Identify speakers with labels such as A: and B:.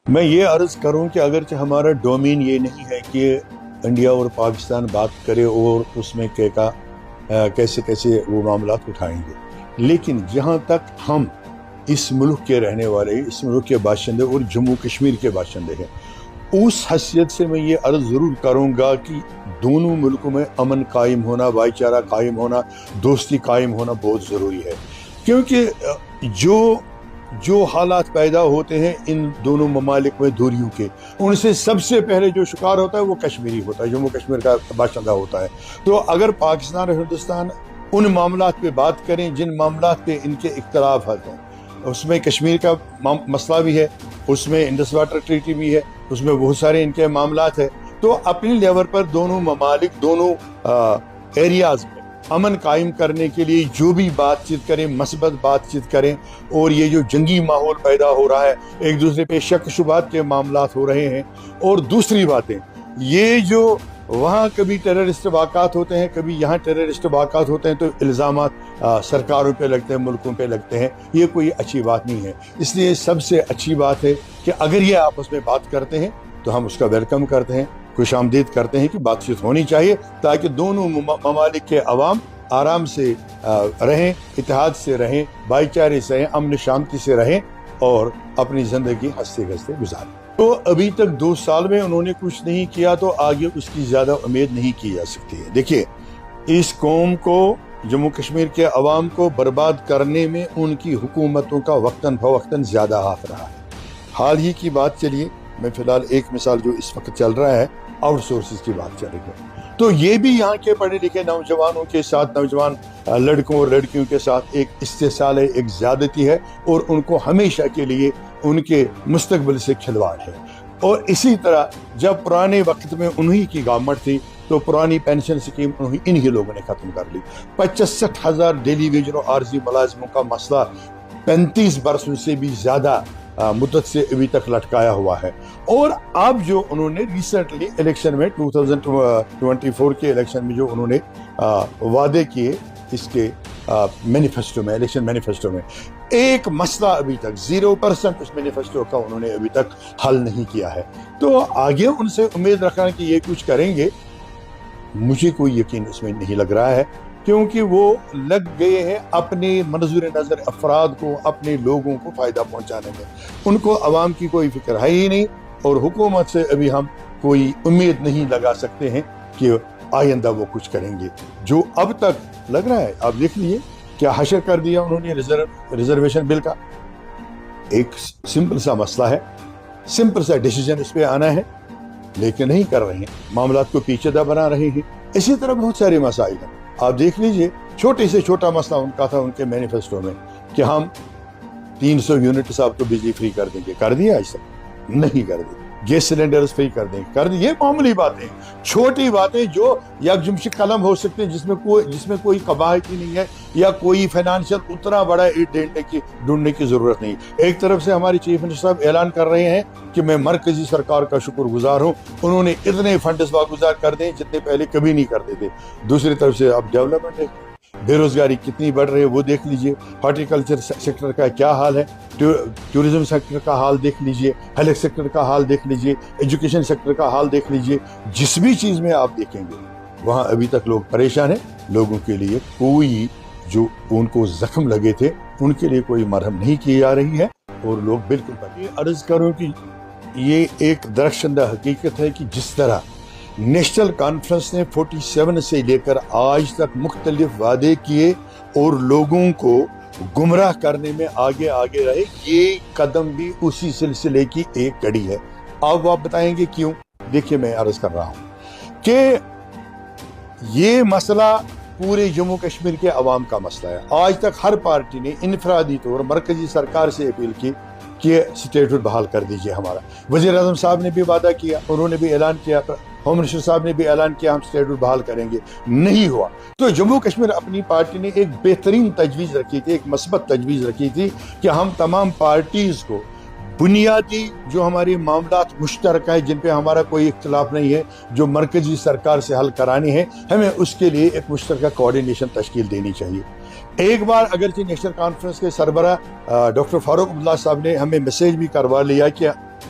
A: میں یہ عرض کروں کہ اگرچہ ہمارا ڈومین یہ نہیں ہے کہ انڈیا اور پاکستان بات کرے اور اس میں کیسے کیسے وہ معاملات اٹھائیں گے، لیکن جہاں تک ہم اس ملک کے رہنے والے، اس ملک کے باشندے اور جموں کشمیر کے باشندے ہیں، اس حیثیت سے میں یہ عرض ضرور کروں گا کہ دونوں ملکوں میں امن قائم ہونا، بھائی چارہ قائم ہونا، دوستی قائم ہونا بہت ضروری ہے، کیونکہ جو حالات پیدا ہوتے ہیں ان دونوں ممالک میں دوریوں کے، ان سے سب سے پہلے جو شکار ہوتا ہے وہ کشمیری ہوتا ہے، جموں کشمیر کا باشندہ ہوتا ہے۔ تو اگر پاکستان اور ہندوستان ان معاملات پہ بات کریں جن معاملات پہ ان کے اختلافات ہیں، اس میں کشمیر کا مسئلہ بھی ہے، اس میں انڈس واٹر ٹریٹی بھی ہے، اس میں بہت سارے ان کے معاملات ہیں، تو اپنی لیول پر دونوں ممالک دونوں ایریاز میں امن قائم کرنے کے لیے جو بھی بات چیت کریں، مثبت بات چیت کریں، اور یہ جو جنگی ماحول پیدا ہو رہا ہے، ایک دوسرے پہ شک شبہات کے معاملات ہو رہے ہیں، اور دوسری باتیں یہ جو وہاں کبھی ٹیررسٹ واقعات ہوتے ہیں، کبھی یہاں ٹیررسٹ واقعات ہوتے ہیں، تو الزامات سرکاروں پہ لگتے ہیں، ملکوں پہ لگتے ہیں، یہ کوئی اچھی بات نہیں ہے۔ اس لیے سب سے اچھی بات ہے کہ اگر یہ آپس میں بات کرتے ہیں تو ہم اس کا ویلکم کرتے ہیں، خوش آمدید کرتے ہیں کہ بات چیت ہونی چاہیے، تاکہ دونوں ممالک کے عوام آرام سے رہیں، اتحاد سے رہیں، بھائی چارے سے رہیں، امن شانتی سے رہیں اور اپنی زندگی ہنستے ہنستے گزاریں۔ تو ابھی تک 2 سال میں انہوں نے کچھ نہیں کیا، تو آگے اس کی زیادہ امید نہیں کی جا سکتی ہے۔ دیکھیے، اس قوم کو، جموں کشمیر کے عوام کو برباد کرنے میں ان کی حکومتوں کا وقتاً فوقتاً زیادہ ہاتھ رہا ہے۔ حال ہی کی بات چلیے، میں فی الحال ایک مثال جو اس وقت چل رہا ہے، آؤٹ سورسز کی بات چل رہی ہے، تو یہ بھی یہاں کے پڑھے لکھے نوجوانوں کے ساتھ، نوجوان لڑکوں اور لڑکیوں کے ساتھ ایک استحصال ہے، ایک زیادتی ہے، اور ان کو ہمیشہ کے لیے ان کے مستقبل سے کھلواڑ ہے۔ اور اسی طرح جب پرانے وقت میں انہی کی گورنمنٹ تھی تو پرانی پینشن سکیم انہی لوگوں نے ختم کر لی۔ 65,000 ڈیلی ویجر اور عارضی ملازموں کا مسئلہ 35 برسوں سے بھی زیادہ مدت سے ابھی تک لٹکایا ہوا ہے۔ اور اب جو انہوں نے ریسنٹلی الیکشن میں 2024 کے الیکشن میں جو انہوں نے وعدے کیے اس کے مینیفیسٹو میں، الیکشن مینیفیسٹو میں، ایک مسئلہ ابھی تک 0% اس مینیفیسٹو کا انہوں نے ابھی تک حل نہیں کیا ہے۔ تو آگے ان سے امید رکھنا کہ یہ کچھ کریں گے، مجھے کوئی یقین اس میں نہیں لگ رہا ہے، کیونکہ وہ لگ گئے ہیں اپنے منظور نظر افراد کو، اپنے لوگوں کو فائدہ پہنچانے میں۔ ان کو عوام کی کوئی فکر ہے ہی نہیں، اور حکومت سے ابھی ہم کوئی امید نہیں لگا سکتے ہیں کہ آئندہ وہ کچھ کریں گے۔ جو اب تک لگ رہا ہے، آپ دیکھ لیجیے کیا حشر کر دیا انہوں نے ریزرویشن بل کا۔ ایک سمپل سا مسئلہ ہے، سمپل سا ڈیسیجن اس پہ آنا ہے، لیکن نہیں کر رہے ہیں، معاملات کو پیچیدہ بنا رہے ہیں۔ اسی طرح بہت سارے مسائل ہیں، آپ دیکھ لیجئے، چھوٹے سے چھوٹا مسئلہ ان کا تھا ان کے مینیفیسٹو میں کہ ہم 300 یونٹ آپ کو بجلی فری کر دیں گے، کر دیا ایسا؟ نہیں کر دی۔ گیس سلنڈرز فری کر دیں، کر دی۔ یہ معمولی باتیں، چھوٹی باتیں جو یکجمشی قلم ہو سکتے ہیں، جس میں کوئی قباحت ہی نہیں ہے، یا کوئی فائنانشل اتنا بڑا ایڈ ڈھونڈنے کی ضرورت نہیں۔ ایک طرف سے ہماری چیف منسٹر صاحب اعلان کر رہے ہیں کہ میں مرکزی سرکار کا شکر گزار ہوں، انہوں نے اتنے فنڈز واگزار کر دیں جتنے پہلے کبھی نہیں کرتے تھے۔ دوسری طرف سے اب ڈیولپمنٹ ہے، بے روزگاری کتنی بڑھ رہی ہے وہ دیکھ لیجئے، ہارٹیکلچر سیکٹر کا کیا حال ہے، ٹورزم سیکٹر کا حال دیکھ لیجئے، ہیلتھ سیکٹر کا حال دیکھ لیجئے، ایجوکیشن سیکٹر کا حال دیکھ لیجئے۔ جس بھی چیز میں آپ دیکھیں گے وہاں ابھی تک لوگ پریشان ہیں، لوگوں کے لیے کوئی جو ان کو زخم لگے تھے ان کے لیے کوئی مرہم نہیں کی جا رہی ہے، اور لوگ بالکل عرض کروں کہ یہ ایک درخشندہ حقیقت ہے کہ جس طرح نیشنل کانفرنس نے 47 سے لے کر آج تک مختلف وعدے کیے اور لوگوں کو گمراہ کرنے میں آگے رہے، یہ قدم بھی اسی سلسلے کی ایک کڑی ہے۔ اب آپ بتائیں گے کیوں؟ دیکھیے، میں عرض کر رہا ہوں کہ یہ مسئلہ پورے جموں کشمیر کے عوام کا مسئلہ ہے۔ آج تک ہر پارٹی نے انفرادی طور مرکزی سرکار سے اپیل کی کہ اسٹیٹہڈ بحال کر دیجئے ہمارا۔ وزیر اعظم صاحب نے بھی وعدہ کیا، انہوں نے بھی اعلان کیا، ہوم منسٹر صاحب نے بھی اعلان کیا ہم اسٹیٹہڈ بحال کریں گے، نہیں ہوا۔ تو جموں کشمیر اپنی پارٹی نے ایک بہترین تجویز رکھی تھی، ایک مثبت تجویز رکھی تھی کہ ہم تمام پارٹیز کو بنیادی جو ہماری معاملات مشترکہ ہیں، جن پہ ہمارا کوئی اختلاف نہیں ہے، جو مرکزی سرکار سے حل کرانی ہے، ہمیں اس کے لیے ایک مشترکہ کوارڈینیشن تشکیل دینی چاہیے۔ ایک بار اگرچہ نیشنل کانفرنس کے سربراہ ڈاکٹر فاروق عبداللہ صاحب نے ہمیں میسیج بھی کروا لیا کہ